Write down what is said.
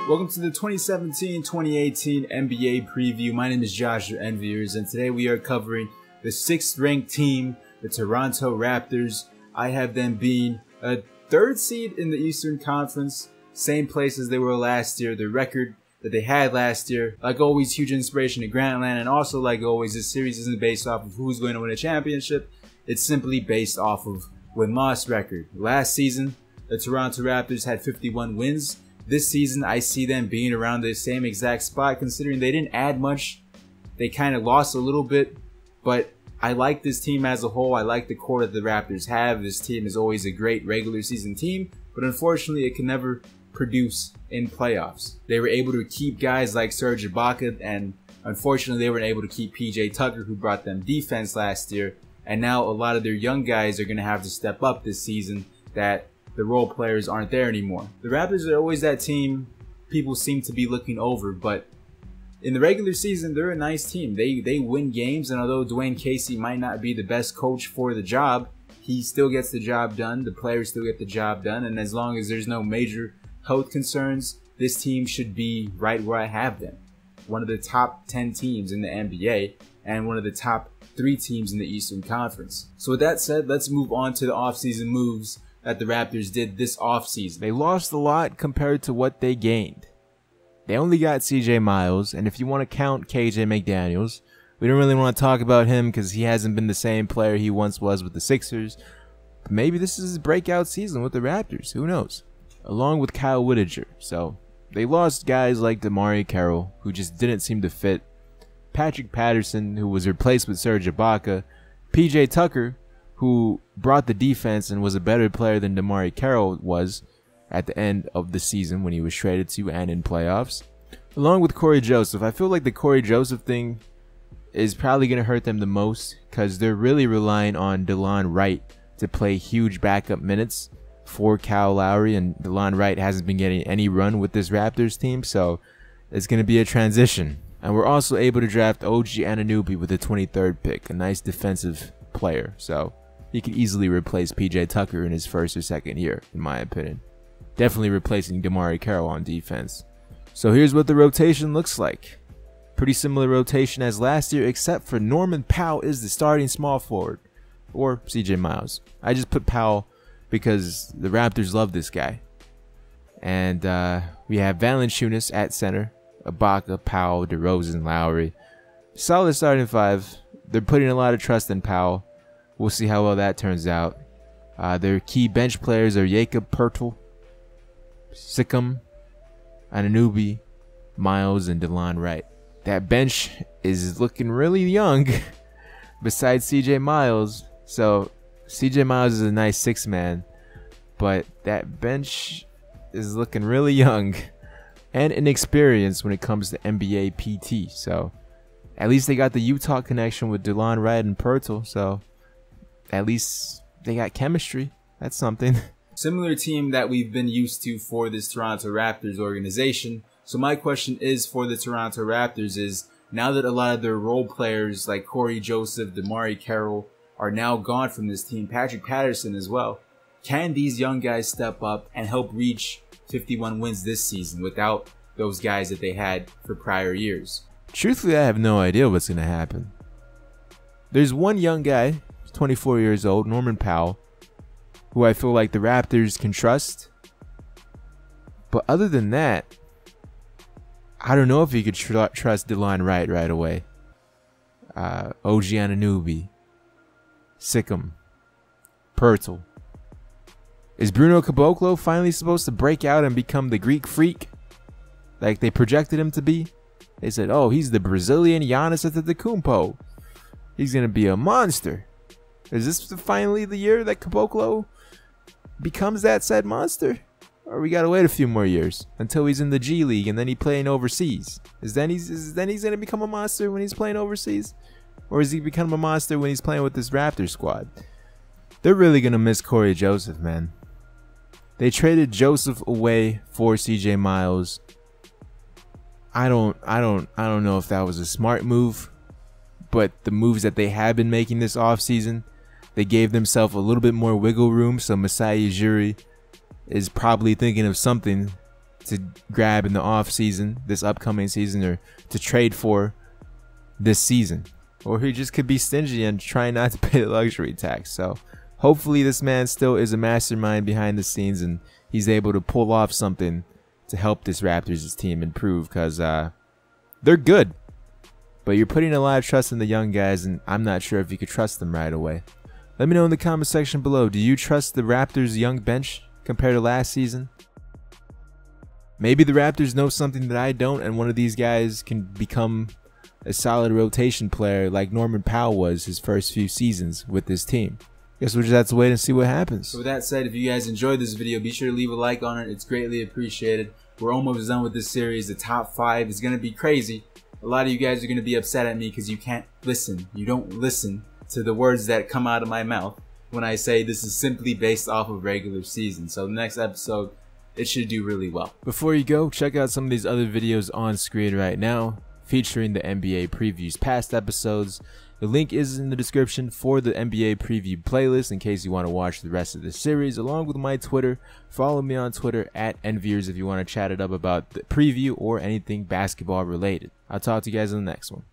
Welcome to the 2017-2018 NBA preview. My name is Josh, your enviers, and today we are covering the 6th ranked team, the Toronto Raptors. I have them being a 3rd seed in the Eastern Conference, same place as they were last year. The record that they had last year, like always, huge inspiration to Grantland, and also like always, this series isn't based off of who's going to win a championship. It's simply based off of win-loss record. Last season, the Toronto Raptors had 51 wins. This season, I see them being around the same exact spot, considering they didn't add much. They kind of lost a little bit, but I like this team as a whole. I like the core that the Raptors have. This team is always a great regular season team, but unfortunately, it can never produce in playoffs. They were able to keep guys like Serge Ibaka, and unfortunately, they weren't able to keep PJ Tucker, who brought them defense last year. And now a lot of their young guys are going to have to step up this season that the role players aren't there anymore. The Raptors are always that team people seem to be looking over, but in the regular season, they're a nice team. They win games, and although Dwayne Casey might not be the best coach for the job, he still gets the job done. The players still get the job done, and as long as there's no major health concerns, this team should be right where I have them. One of the top 10 teams in the NBA, and one of the top 3 teams in the Eastern Conference. So with that said, let's move on to the offseason moves that the Raptors did this offseason. They lost a lot compared to what they gained. They only got CJ Miles, and if you want to count KJ McDaniels, we don't really want to talk about him because he hasn't been the same player he once was with the Sixers. But maybe this is his breakout season with the Raptors, who knows? Along with Kyle Whittinger. So they lost guys like DeMarre Carroll, who just didn't seem to fit, Patrick Patterson, who was replaced with Serge Ibaka, PJ Tucker, who brought the defense and was a better player than DeMarre Carroll was at the end of the season when he was traded to and in playoffs, along with Corey Joseph. I feel like the Corey Joseph thing is probably going to hurt them the most because they're really relying on DeLon Wright to play huge backup minutes for Kyle Lowry, and DeLon Wright hasn't been getting any run with this Raptors team, so it's going to be a transition. And we're also able to draft OG Anunoby with the 23rd pick, a nice defensive player, so he could easily replace PJ Tucker in his 1st or 2nd year, in my opinion. Definitely replacing DeMarre Carroll on defense. So here's what the rotation looks like. Pretty similar rotation as last year, except for Norman Powell is the starting small forward, or CJ Miles. I just put Powell because the Raptors love this guy. And we have Valanciunas at center, Ibaka, Powell, DeRozan, Lowry. Solid starting 5. They're putting a lot of trust in Powell. We'll see how well that turns out. Their key bench players are Jakob Poeltl, Siakam, Anunoby, Miles, and DeLon Wright. That bench is looking really young besides CJ Miles. So CJ Miles is a nice 6-man, but that bench is looking really young and inexperienced when it comes to NBA PT. So at least they got the Utah connection with DeLon Wright and Poeltl, so at least they got chemistry. That's something. Similar team that we've been used to for this Toronto Raptors organization. So my question is for the Toronto Raptors is, now that a lot of their role players like Corey Joseph, DeMarre Carroll are now gone from this team, Patrick Patterson as well, can these young guys step up and help reach 51 wins this season without those guys that they had for prior years? Truthfully, I have no idea what's going to happen. There's one young guy, 24 years old, Norman Powell, who I feel like the Raptors can trust. But other than that, I don't know if you could trust DeLon Wright right away. OG Anunoby, Siakam, Poeltl. Is Bruno Caboclo finally supposed to break out and become the Greek freak like they projected him to be? They said, oh, he's the Brazilian Giannis Antetokounmpo. He's going to be a monster. Is this finally the year that Caboclo becomes that said monster? Or we got to wait a few more years until he's in the G League and then he's playing overseas? Is then he's going to become a monster when he's playing overseas? Or is he become a monster when he's playing with this Raptors squad? They're really going to miss Corey Joseph, man. They traded Joseph away for CJ Miles. I don't know if that was a smart move, but the moves that they have been making this offseason, they gave themselves a little bit more wiggle room, so Masai Ujiri is probably thinking of something to grab in the offseason, this upcoming season, or to trade for this season. Or he just could be stingy and try not to pay the luxury tax. So hopefully this man still is a mastermind behind the scenes and he's able to pull off something to help this Raptors team improve, because they're good. But you're putting a lot of trust in the young guys, and I'm not sure if you could trust them right away. Let me know in the comment section below. Do you trust the Raptors' young bench compared to last season? Maybe the Raptors know something that I don't, and one of these guys can become a solid rotation player like Norman Powell was his first few seasons with this team. Guess we'll just have to wait and see what happens. So with that said, if you guys enjoyed this video, be sure to leave a like on it. It's greatly appreciated. We're almost done with this series. The top 5 is going to be crazy. A lot of you guys are going to be upset at me because you can't listen. You don't listen to the words that come out of my mouth when I say this is simply based off of regular season. So the next episode, it should do really well. Before you go, check out some of these other videos on screen right now featuring the NBA previews past episodes. The link is in the description for the NBA preview playlist in case you want to watch the rest of the series, along with my Twitter. Follow me on Twitter @Enviers if you want to chat it up about the preview or anything basketball related. I'll talk to you guys in the next one.